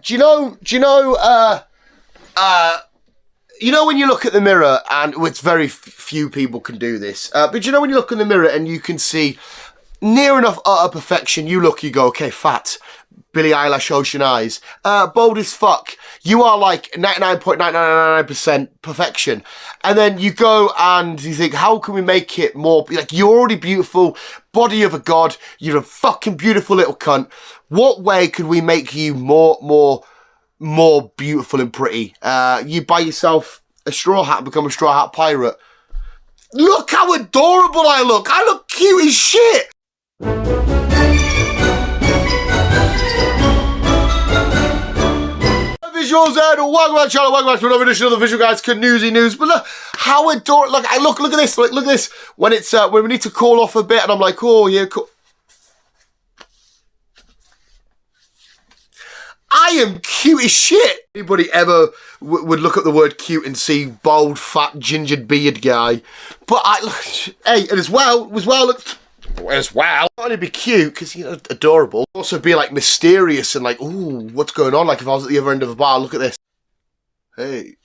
You know when you look at the mirror, and it's very few people can do this, but you know when you look in the mirror and you can see near enough utter perfection, you go, okay, fat, Billie Eilish ocean eyes, bold as fuck, you are like 99.999% perfection. And then you go and you think, how can we make it more, like, you're already beautiful, body of a god, you're a fucking beautiful little cunt. What way could we make you more beautiful and pretty? You buy yourself a straw hat and become a straw hat pirate. Look how adorable I look. I look cute as shit. Visuals and welcome to the channel, welcome back to another edition of the Visual Guyz Canoosy News. But look how adorable, look at this, look at this. When it's when we need to call off a bit and I'm like, oh yeah, cool. I am cute as shit. Anybody ever would look at the word cute and see bald, fat, gingered beard guy? But hey, and as well, not only be cute because you're adorable, also be like mysterious and like, ooh, what's going on? Like if I was at the other end of a bar, look at this. Hey,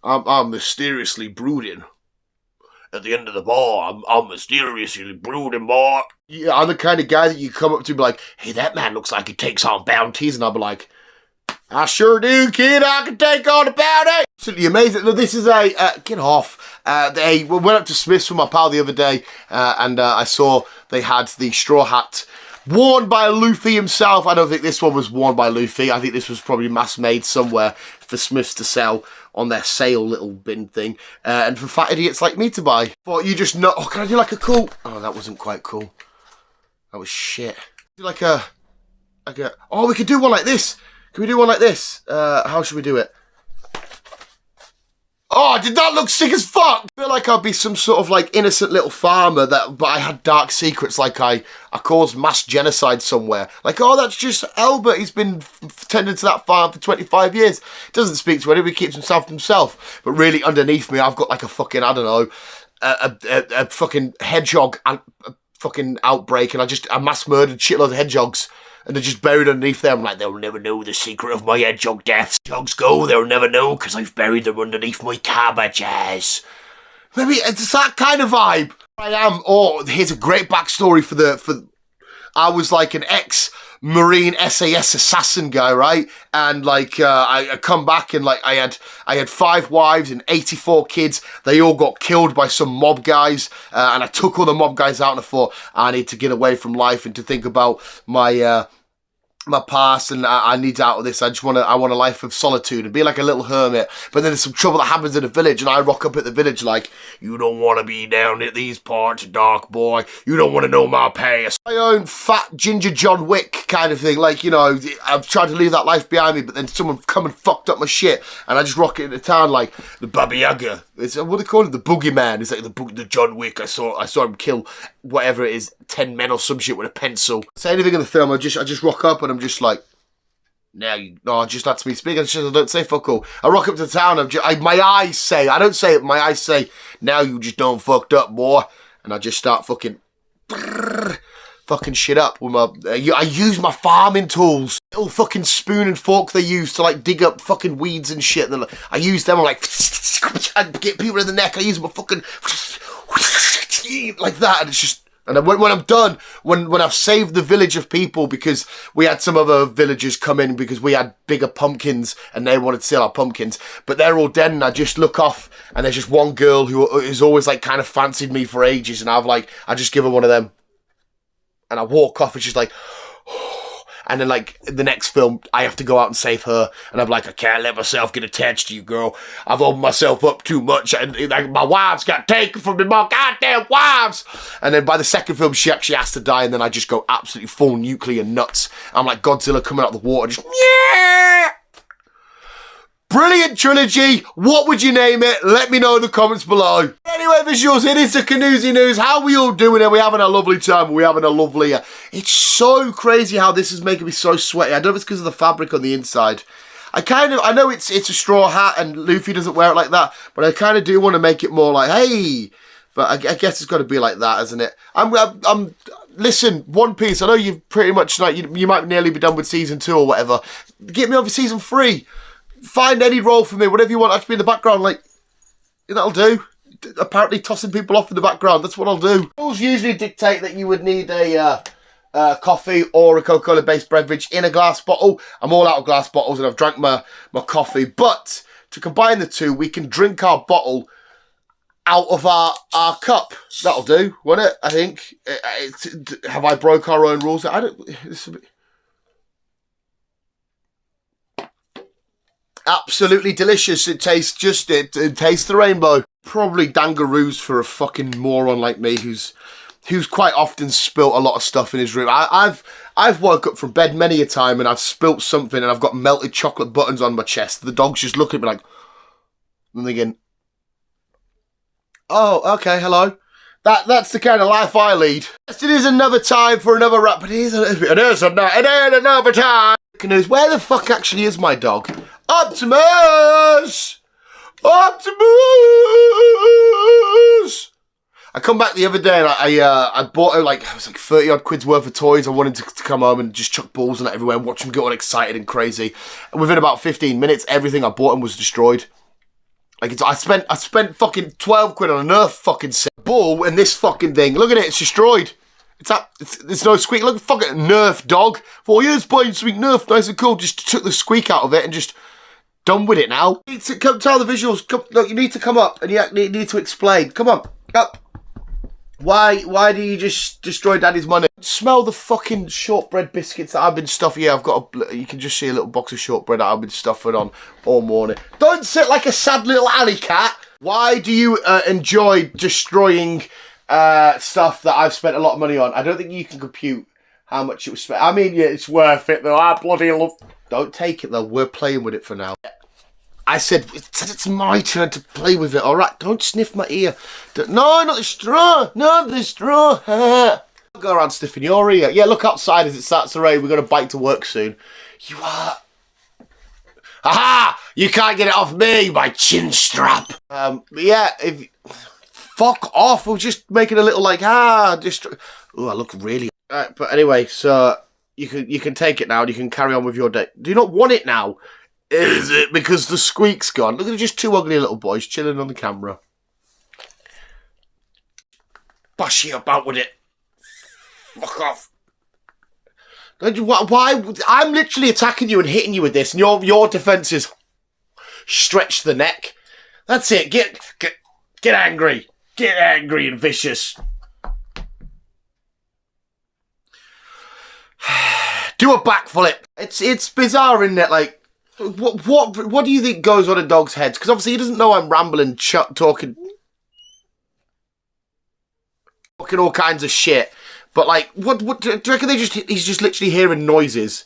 I'm mysteriously brooding. At the end of the bar, I'm mysteriously brooding, boy. Yeah, I'm the kind of guy that you come up to and be like, hey, that man looks like he takes on bounties. And I'll be like, I sure do, kid. I can take on a bounty. Absolutely amazing. Look, this is get off. They went up to Smith's with my pal the other day, and I saw they had the straw hat worn by Luffy himself. I don't think this one was worn by Luffy. I think this was probably mass-made somewhere for Smiths to sell on their sale little bin thing, and for fat idiots like me to buy. But you just know, oh, can I do like a cool? Oh, that wasn't quite cool. That was shit. Do like a, oh, we could do one like this. Can we do one like this? How should we do it? Oh, did that look sick as fuck? I feel like I'd be some sort of like innocent little farmer but I had dark secrets, like I caused mass genocide somewhere. Like, oh, that's just Albert, he's been tending to that farm for 25 years. Doesn't speak to anybody, keeps himself to himself. But really underneath me, I've got like a fucking, I don't know, a fucking hedgehog fucking outbreak, and I mass murdered shitloads of hedgehogs. And they're just buried underneath there. I'm like, they'll never know the secret of my hedgehog deaths. Hedgehogs go, they'll never know, because I've buried them underneath my cabbages. Maybe it's that kind of vibe. I am. Oh, here's a great backstory for I was like an ex-Marine SAS assassin guy, right? And like, I come back and like, I had 5 wives and 84 kids. They all got killed by some mob guys. And I took all the mob guys out and I thought, I need to get away from life and to think about my past, and I need out of this. I want a life of solitude and be like a little hermit. But then there's some trouble that happens in the village, and I rock up at the village like, you don't want to be down at these parts, dark boy. You don't want to know my past. My own fat ginger John Wick kind of thing. Like, you know, I've tried to leave that life behind me, but then someone come and fucked up my shit, and I just rock it into town like the Baba Yaga. It's what they call it, the boogeyman. It's like the John Wick. I saw him kill whatever it is, 10 men or some shit with a pencil. Say anything in the film, I just rock up and I'm just like, just that's me speaking. I don't say fuck all. I rock up to town. My eyes say, I don't say it. My eyes say, now you just don't fucked up, boy. And I just start fucking shit up with my. I use my farming tools, little fucking spoon and fork they use to like dig up fucking weeds and shit. And then I use them. I'm like, I get people in the neck. I use my fucking like that, and it's just. And when I'm done, when I've saved the village of people, because we had some other villagers come in because we had bigger pumpkins and they wanted to sell our pumpkins, but they're all dead, and I just look off and there's just one girl who has always like kind of fancied me for ages, and I just give her one of them and I walk off and she's like, and then like the next film I have to go out and save her, and I'm like, I can't let myself get attached to you, girl. I've opened myself up too much, and like my wives got taken from me, my goddamn wives. And then by the second film she actually has to die, and then I just go absolutely full nuclear nuts. I'm like Godzilla coming out of the water, just yeah. Brilliant trilogy. What would you name it? Let me know in the comments below. Anyway, visuals, it is the Canoosy News. How are we all doing? Are we having a lovely time? Are we having a lovely... It's so crazy how this is making me so sweaty. I don't know if it's because of the fabric on the inside. I know it's a straw hat and Luffy doesn't wear it like that, but I kind of do want to make it more like, hey... But I guess it's got to be like that, isn't it? listen, One Piece, I know you've pretty much, like, you might nearly be done with season 2 or whatever. Get me over season 3. Find any role for me, whatever you want, I have to be in the background, like, that'll do. Apparently tossing people off in the background, that's what I'll do. Rules usually dictate that you would need a coffee or a Coca-Cola based beverage in a glass bottle. I'm all out of glass bottles and I've drank my coffee, but to combine the two, we can drink our bottle out of our cup. That'll do, won't it? I think. Have I broke our own rules? I don't. This is a bit... Absolutely delicious. It tastes just it tastes the rainbow. Probably dangaroos for a fucking moron like me who's quite often spilt a lot of stuff in his room. I've woke up from bed many a time and I've spilt something and I've got melted chocolate buttons on my chest. The dog's just looking at me like, I'm thinking, oh, okay, hello. That's the kind of life I lead. Yes, it is another time for another rap, but it is another time. Canoes, where the fuck actually is my dog? Optimus! Optimus! I come back the other day and I bought her like, it was like 30 odd quid's worth of toys. I wanted to come home and just chuck balls and that everywhere and watch him get all excited and crazy. And within about 15 minutes, everything I bought him was destroyed. Like, I spent fucking 12 quid on a Nerf fucking set. Ball and this fucking thing. Look at it, it's destroyed. It's no squeak. Look, fucking Nerf dog. 4 years playing sweet Nerf, nice and cool. Just took the squeak out of it and just done with it now. You need to come tell the visuals. Come, look, you need to come up and you need to explain. Come on, up. Why do you just destroy Daddy's money? Smell the fucking shortbread biscuits that I've been stuffing. Yeah, you can just see a little box of shortbread that I've been stuffing on all morning. Don't sit like a sad little alley cat. Why do you enjoy destroying stuff that I've spent a lot of money on? I don't think you can compute how much it was spent. I mean, yeah, it's worth it though. I bloody love... Don't take it though, we're playing with it for now. I said it's my turn to play with it, alright? Don't sniff my ear. No, not the straw! Not the straw! Don't go around sniffing your ear. Yeah, look outside as it starts to rain. We're going to bike to work soon. You are... Aha! You can't get it off me, my chin strap! Yeah, if... Fuck off! We're just making a little like, just... Oh, I look really... Alright, but anyway, so... You can take it now and you can carry on with your day. Do you not want it now? Is it because the squeak's gone? Look at just two ugly little boys chilling on the camera. Bash you about with it. Fuck off. Don't you, why? I'm literally attacking you and hitting you with this and your defense is stretch the neck. That's it. Get angry. Get angry and vicious. Do a backflip. It's bizarre, isn't it? Like, what do you think goes on in dogs' heads? Because obviously he doesn't know I'm rambling, talking all kinds of shit. But like, what do you reckon? He's just literally hearing noises.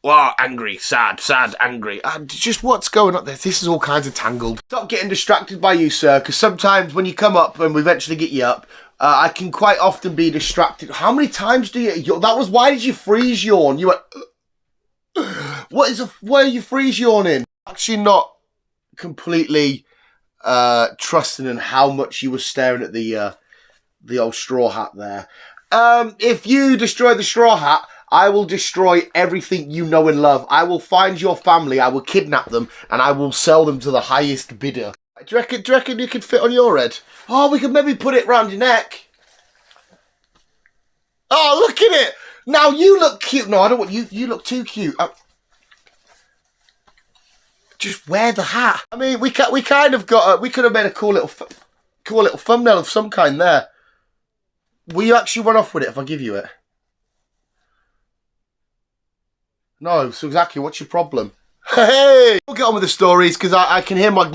Wow, angry, sad, angry. Just what's going on there? This is all kinds of tangled. Stop getting distracted by you, sir. Because sometimes when you come up and we eventually get you up, I can quite often be distracted. How many times do you... Why did you freeze yawn? You went... Why are you freeze yawning? Actually not completely trusting in how much you were staring at the old straw hat there. If you destroy the straw hat, I will destroy everything you know and love. I will find your family, I will kidnap them, and I will sell them to the highest bidder. Do you reckon you could fit on your head? Oh, we could maybe put it round your neck. Oh, look at it! Now you look cute. No, I don't want you. You look too cute. Just wear the hat. I mean, we kind of got. We could have made a cool little thumbnail of some kind there. Will you actually run off with it if I give you it? No. So exactly, what's your problem? Hey, we'll get on with the stories because I can hear my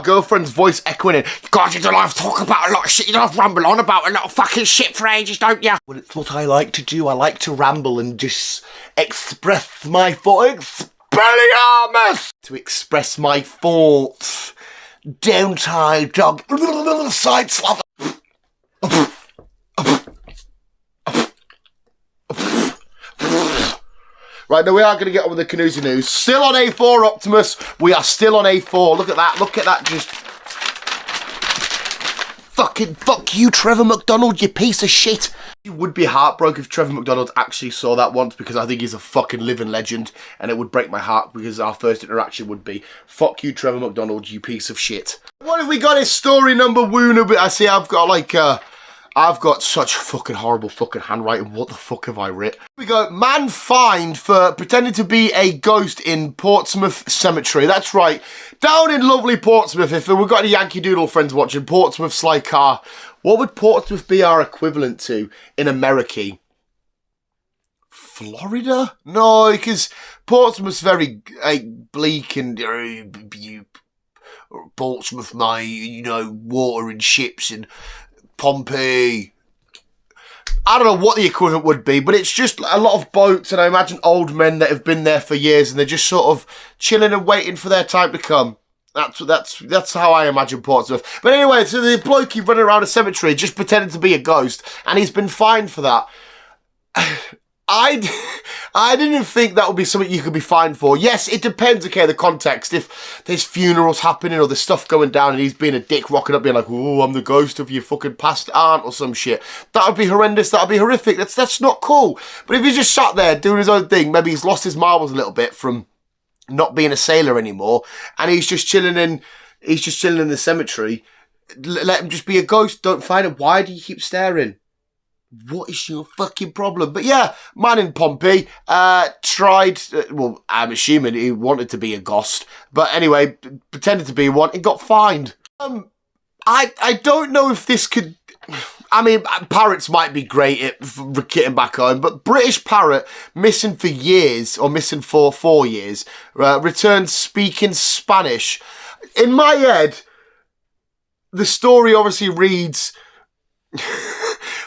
girlfriend's voice echoing in. God, you don't have to talk about a lot of shit. You don't have to ramble on about a lot of fucking shit for ages, don't you? Well, it's what I like to do. I like to ramble and just express my thoughts. Expelliarmus! To express my thoughts. Don't I, dog? Side slap. Right, now we are going to get on with the Canoesy news. Still on A4, Optimus. We are still on A4. Look at that. Look at that. Just Fuck you, Trevor McDonald, you piece of shit. You would be heartbroken if Trevor McDonald actually saw that once, because I think he's a fucking living legend, and it would break my heart because our first interaction would be, fuck you, Trevor McDonald, you piece of shit. What have we got is story number one? I see I've got like, I've got such fucking horrible fucking handwriting. What the fuck have I written? We go, man fined for pretending to be a ghost in Portsmouth Cemetery. That's right. Down in lovely Portsmouth, if we've got any Yankee Doodle friends watching, Portsmouth's like our... What would Portsmouth be our equivalent to in America? Florida? No, because Portsmouth's very bleak and... Portsmouth, my, you know, water and ships and... Pompey. I don't know what the equivalent would be, but it's just a lot of boats, and I imagine old men that have been there for years, and they're just sort of chilling and waiting for their time to come. That's how I imagine Portsmouth. But anyway, so the bloke he running around a cemetery just pretending to be a ghost, and he's been fined for that. I didn't think that would be something you could be fined for. Yes, it depends, okay, the context. If there's funerals happening or there's stuff going down and he's being a dick, rocking up, being like, oh, I'm the ghost of your fucking past aunt or some shit. That would be horrendous. That would be horrific. That's not cool. But if he's just sat there doing his own thing, maybe he's lost his marbles a little bit from not being a sailor anymore, and he's just chilling in the cemetery, let him just be a ghost. Don't find him. Why do you keep staring? What is your fucking problem? But yeah, man in Pompey tried, well, I'm assuming he wanted to be a ghost, but anyway, pretended to be one and got fined. I don't know if this could... I mean, parrots might be great at getting back home, but British parrot missing for years, or missing for 4 years, returns speaking Spanish. In my head, the story obviously reads...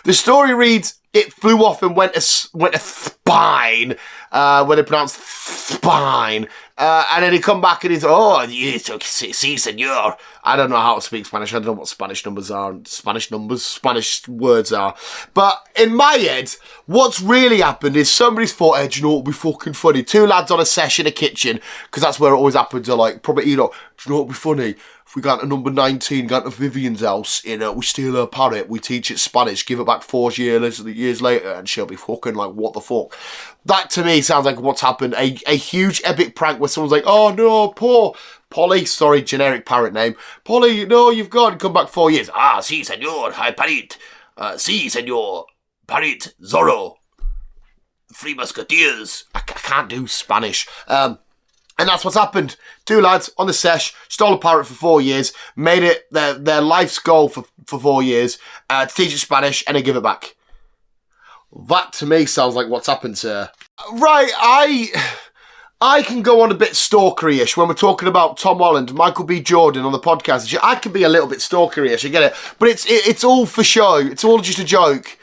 The story reads, it flew off and went a spine, when they pronounced spine. And then he come back and he's, oh, si, senor. I don't know how to speak Spanish. I don't know what Spanish words are. But in my head, what's really happened is somebody's thought, hey, do you know what would be fucking funny? Two lads on a sesh in a kitchen, because that's where it always happens, are like, probably, you know, do you know what would be funny? If we go to number 19, go to Vivian's house, you know, we steal her parrot, we teach it Spanish, give it back 4 years later, and she'll be fucking like, what the fuck? That, to me, sounds like what's happened. A huge epic prank where someone's like, oh, no, poor Polly, sorry, generic parrot name. Polly, no, you've gone, come back 4 years. Ah, si, senor, hi, parrot. Si, senor, parrot, Zorro. Three Musketeers. I can't do Spanish. And that's what's happened. Two lads on the sesh, stole a parrot for 4 years, made it their life's goal for 4 years, to teach it Spanish and then give it back. That, to me, sounds like what's happened to her. Right, I can go on a bit stalkery-ish when we're talking about Tom Holland, Michael B. Jordan on the podcast. I can be a little bit stalkery-ish, I get it. But it's all for show. It's all just a joke.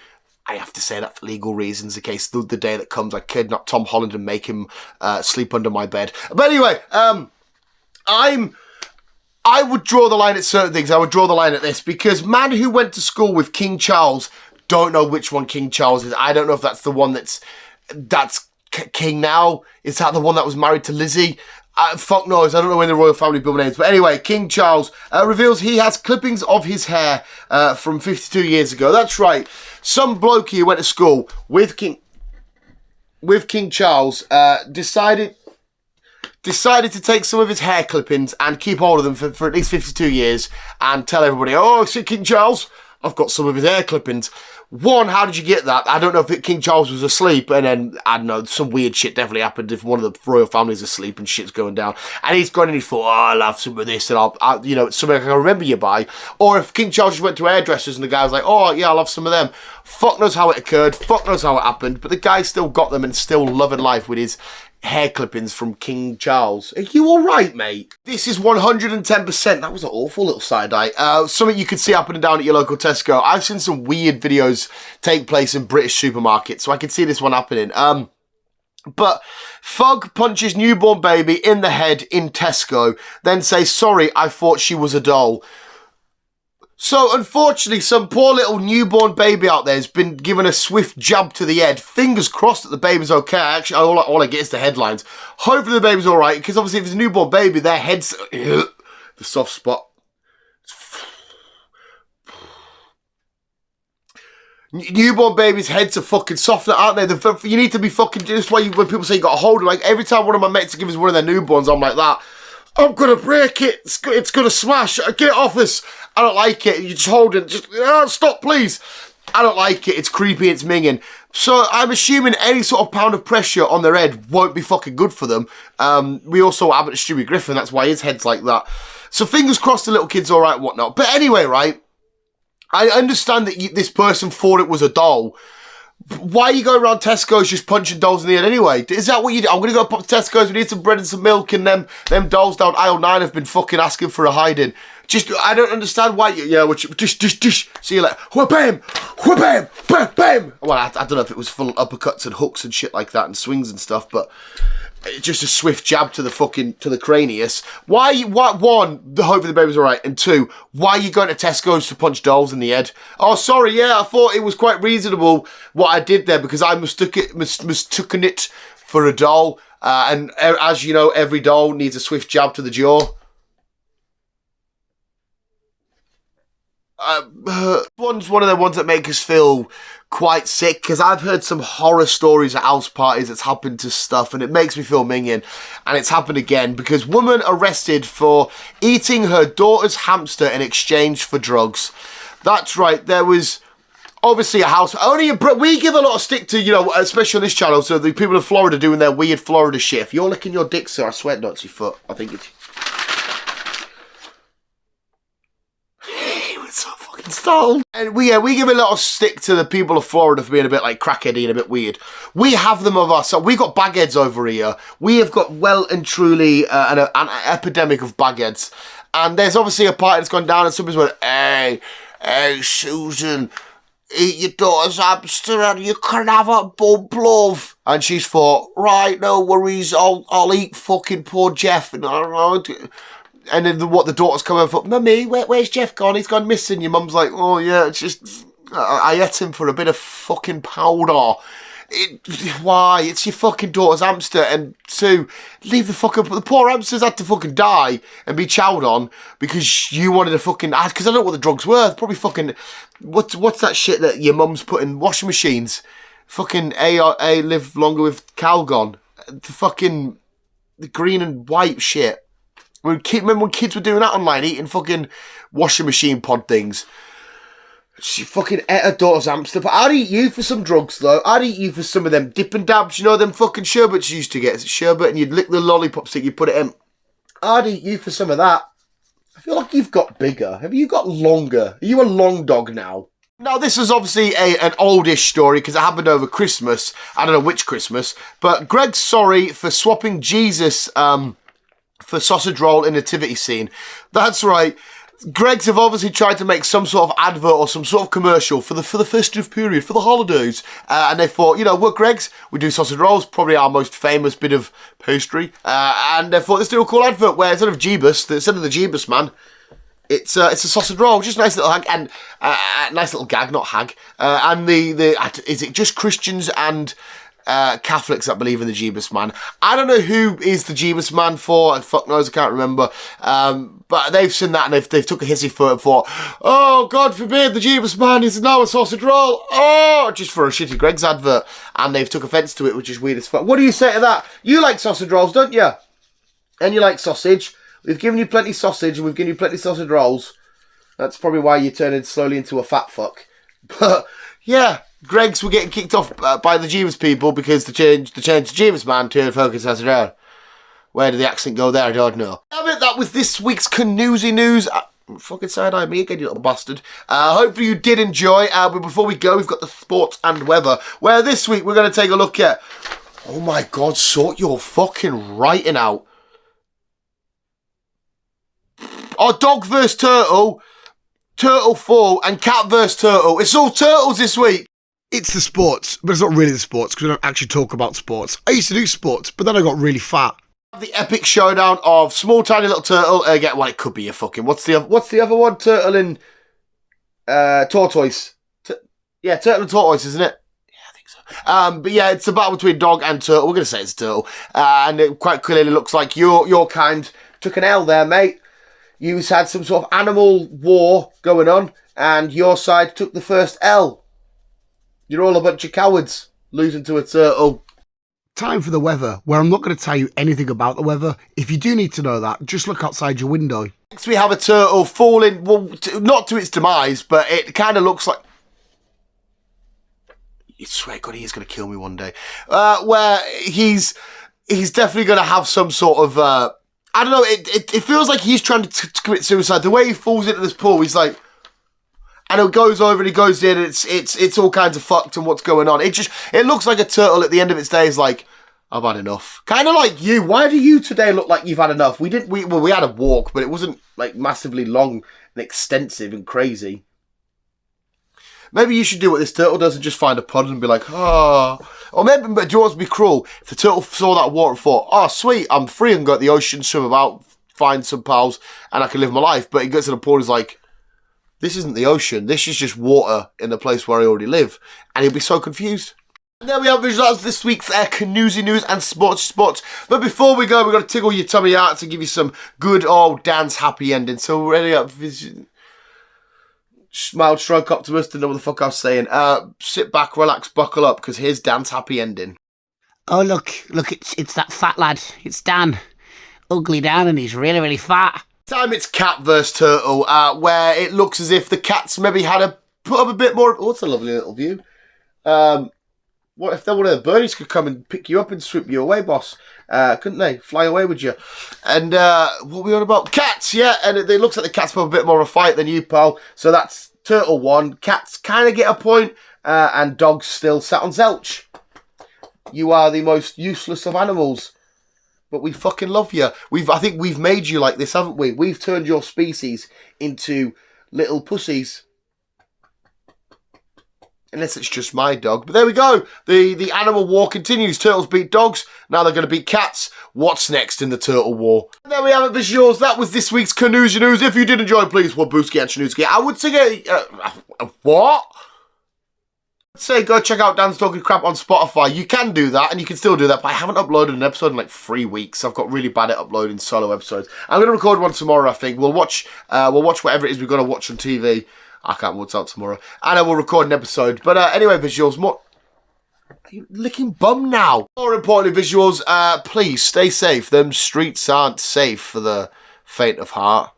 I have to say that for legal reasons, in case the day that comes I kidnap Tom Holland and make him sleep under my bed. But anyway, I would draw the line at certain things. I would draw the line at this, because man who went to school with King Charles, don't know which one King Charles is. I don't know if that's the one that's king now. Is that the one that was married to Lizzie? Fuck knows. I don't know when the royal family build names. But anyway, King Charles reveals he has clippings of his hair from 52 years ago. That's right. Some bloke who went to school with King Charles decided to take some of his hair clippings and keep hold of them for at least 52 years and tell everybody, oh, see King Charles, I've got some of his hair clippings. One, how did you get that? I don't know if King Charles was asleep, and then, I don't know, some weird shit definitely happened if one of the royal family's asleep and shit's going down. And he's gone and he thought, oh, I'll have some of this, and I'll you know, it's something I can remember you by. Or if King Charles just went to hairdressers and the guy was like, oh, yeah, I'll have some of them. Fuck knows how it occurred, fuck knows how it happened, but the guy still got them and still loving life with his hair clippings from King Charles. Are you alright, mate? This is 110%. That was an awful little side eye. Something you could see happening down at your local Tesco. I've seen some weird videos take place in British supermarkets, so I could see this one happening. But Fug punches newborn baby in the head in Tesco, then says, sorry, I thought she was a doll. So, unfortunately, some poor little newborn baby out there has been given a swift jab to the head. Fingers crossed that the baby's okay. Actually, all I get is the headlines. Hopefully the baby's all right, because obviously if it's a newborn baby, their head's... the soft spot. Newborn babies' heads are fucking softer, aren't they? You need to be fucking... This is why when people say you got to hold it, like, every time one of my mates gives us one of their newborns, I'm like that. I'm going to break it. It's going to smash. Get it off us. I don't like it. You just hold it. Just, stop, please. I don't like it. It's creepy. It's minging. So I'm assuming any sort of pound of pressure on their head won't be fucking good for them. We also have Stewie Griffin. That's why his head's like that. So fingers crossed the little kid's all right and whatnot. But anyway, right? I understand that this person thought it was a doll. Why are you going around Tesco's just punching dolls in the head anyway? Is that what you do? I'm going to go pop to Tesco's, we need some bread and some milk, and them dolls down aisle 9 have been fucking asking for a hiding. Just, I don't understand why dish. See you later. Wha-bam! Wha-bam! Bam! Bam! Well, I don't know if it was full uppercuts and hooks and shit like that and swings and stuff, but... just a swift jab to the cranius. One, the hope the baby's alright, and 2, why are you going to Tesco's to punch dolls in the head? Oh, sorry, yeah, I thought it was quite reasonable what I did there because I mistook it for a doll. And as you know, every doll needs a swift jab to the jaw. One's one of the ones that make us feel quite sick because I've heard some horror stories at house parties that's happened to stuff and it makes me feel minging, and it's happened again because woman arrested for eating her daughter's hamster in exchange for drugs. That's right, there was obviously a house, we give a lot of stick to, you know, especially on this channel, so the people in Florida doing their weird Florida shit. If you're licking your dick, sir, I swear not, it's your foot. I think it's... Startled. And we give a lot of stick to the people of Florida for being a bit like crackheady and a bit weird. We have them of us. So we got bagheads over here. We have got well and truly an epidemic of bagheads. And there's obviously a party that's gone down and somebody's went, hey, Susan, eat your daughter's hamster and you can have a bump, love. And she's thought, right, no worries, I'll eat fucking poor Jeff. And then the daughter's come over, Mummy, where's Jeff gone? He's gone missing. Your mum's like, oh yeah, it's just, I ate him for a bit of fucking powder. Why? It's your fucking daughter's hamster. And 2, leave the fucking, the poor hamsters had to fucking die and be chowed on because you wanted to fucking, because I don't know what the drugs were. Probably fucking, what's that shit that your mum's put in washing machines? Fucking A live longer with Calgon. The fucking, the green and white shit. Remember when kids were doing that online, eating fucking washing machine pod things? She fucking ate her daughter's hamster. But I'd eat you for some drugs, though. I'd eat you for some of them dip and dabs. You know them fucking sherbets you used to get? It's sherbet and you'd lick the lollipop stick, you'd put it in. I'd eat you for some of that. I feel like you've got bigger. Have you got longer? Are you a long dog now? Now, this is obviously an oldish story because it happened over Christmas. I don't know which Christmas. But Greg's sorry for swapping Jesus... for sausage roll in nativity scene. That's right. Greggs have obviously tried to make some sort of advert or some sort of commercial for the festive period, for the holidays. And they thought, you know, we're Greggs, we do sausage rolls, probably our most famous bit of pastry. And they thought, let's do a cool advert where instead of the Jeebus man, it's a sausage roll, just a nice little hag, and nice little gag, not hag. And is it just Christians and Catholics that believe in the Jeebus man? I don't know who is the Jeebus man for, fuck knows, I can't remember. But they've seen that and they've took a hissy for it and thought, oh, God forbid, the Jeebus man is now a sausage roll. Oh, just for a shitty Greg's advert. And they've took offence to it, which is weird as fuck. What do you say to that? You like sausage rolls, don't you? And you like sausage. We've given you plenty sausage and we've given you plenty sausage rolls. That's probably why you're turning slowly into a fat fuck. But, yeah. Greggs were getting kicked off by the Jeebus people because the change to Jeebus man to focus as around. Where did the accent go there? I don't know. Damn it, that was this week's Canoozy News. Fucking side-eye me again, you little bastard. Hopefully you did enjoy. But before we go, we've got the sports and weather, where this week we're going to take a look at... Oh my God, sort your fucking writing out. Oh, dog versus turtle, turtle fall, and cat versus turtle. It's all turtles this week. It's the sports, but it's not really the sports because we don't actually talk about sports. I used to do sports, but then I got really fat. The epic showdown of small, tiny little turtle. Again, well, it could be a fucking... What's the other one? Turtle and tortoise. Yeah, turtle and tortoise, isn't it? Yeah, I think so. But yeah, it's a battle between dog and turtle. We're going to say it's turtle. And it quite clearly looks like your kind took an L there, mate. You had some sort of animal war going on, and your side took the first L. You're all a bunch of cowards, losing to a turtle. Time for the weather, where I'm not going to tell you anything about the weather. If you do need to know that, just look outside your window. Next we have a turtle falling, well, not to its demise, but it kind of looks like... I swear God, he is going to kill me one day. Where he's definitely going to have some sort of... I don't know, it feels like he's trying to commit suicide. The way he falls into this pool, he's like... And it goes over and he goes in and it's all kinds of fucked and what's going on. It looks like a turtle at the end of its day is like, I've had enough. Kind of like you. Why do you today look like you've had enough? We had a walk, but it wasn't like massively long and extensive and crazy. Maybe you should do what this turtle does and just find a pond and be like, oh. Or maybe, but do you want to be cruel? If the turtle saw that water and thought, oh, sweet, I'm free and go to the ocean, swim about, find some pals, and I can live my life. But he gets to the point and is like, this isn't the ocean. This is just water in the place where I already live. And he'll be so confused. And there we have visuals this week's Canoosy News and Sports. But before we go, we've got to tickle your tummy out to give you some good old dance happy ending. So ready up. Smile, stroke, optimist, didn't know what the fuck I was saying. Sit back, relax, buckle up, because here's dance happy ending. Oh, look, it's that fat lad. It's Dan. Ugly Dan, and he's really, really fat. Time it's cat versus turtle, where it looks as if the cats maybe had to put up a bit more... Oh, it's a lovely little view. What if one of the birdies could come and pick you up and swoop you away, boss? Couldn't they? Fly away with you. And what were we on about? Cats, yeah. And it looks like the cats put up a bit more of a fight than you, pal. So that's turtle 1. Cats kind of get a point, and dogs still sat on Zelch. You are the most useless of animals. But we fucking love you. I think we've made you like this, haven't we? We've turned your species into little pussies. Unless it's just my dog. But there we go. The animal war continues. Turtles beat dogs. Now they're going to beat cats. What's next in the turtle war? And there we have it, visuals. That was this week's Canoosy News. If you did enjoy, please, Wabuski and Chanooski. I would say, what? I'd say go check out Dan's Talking Crap on Spotify. You can do that, and you can still do that, but I haven't uploaded an episode in like 3 weeks. I've got really bad at uploading solo episodes. I'm going to record one tomorrow, I think. We'll watch whatever it is we're going to watch on TV. I can't remember what's out tomorrow. And I will record an episode. But anyway, visuals, more... Are you licking bum now? More importantly, visuals, please stay safe. Them streets aren't safe for the faint of heart.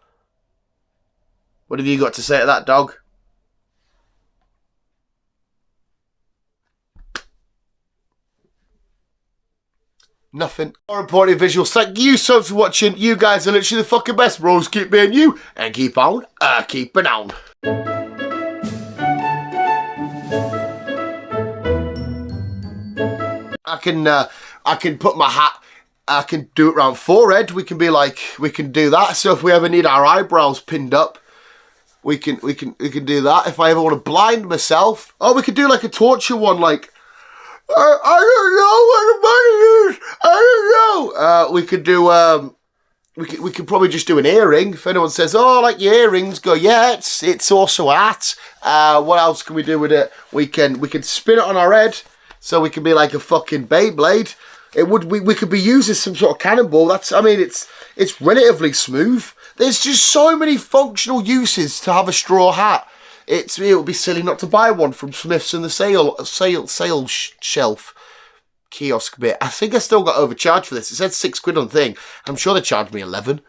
What have you got to say to that, dog? Nothing. More importantly, visuals, thank you so much for watching. You guys are literally the fucking best. Bros, keep being you and keep on keeping on. I can put my hat, I can do it around forehead. We can do that. So if we ever need our eyebrows pinned up, we can do that. If I ever want to blind myself, oh, we could do like a torture one, like, I don't know what the money is. I don't know. We could do we could probably just do an earring. If anyone says, "Oh, I like your earrings," go, "Yeah, it's also a hat." What else can we do with it? We can spin it on our head, so we can be like a fucking Beyblade. We could be using some sort of cannonball. It's relatively smooth. There's just so many functional uses to have a straw hat. It would be silly not to buy one from Smith's in the sale shelf kiosk bit. I think I still got overcharged for this. It said £6 on the thing. I'm sure they charged me 11.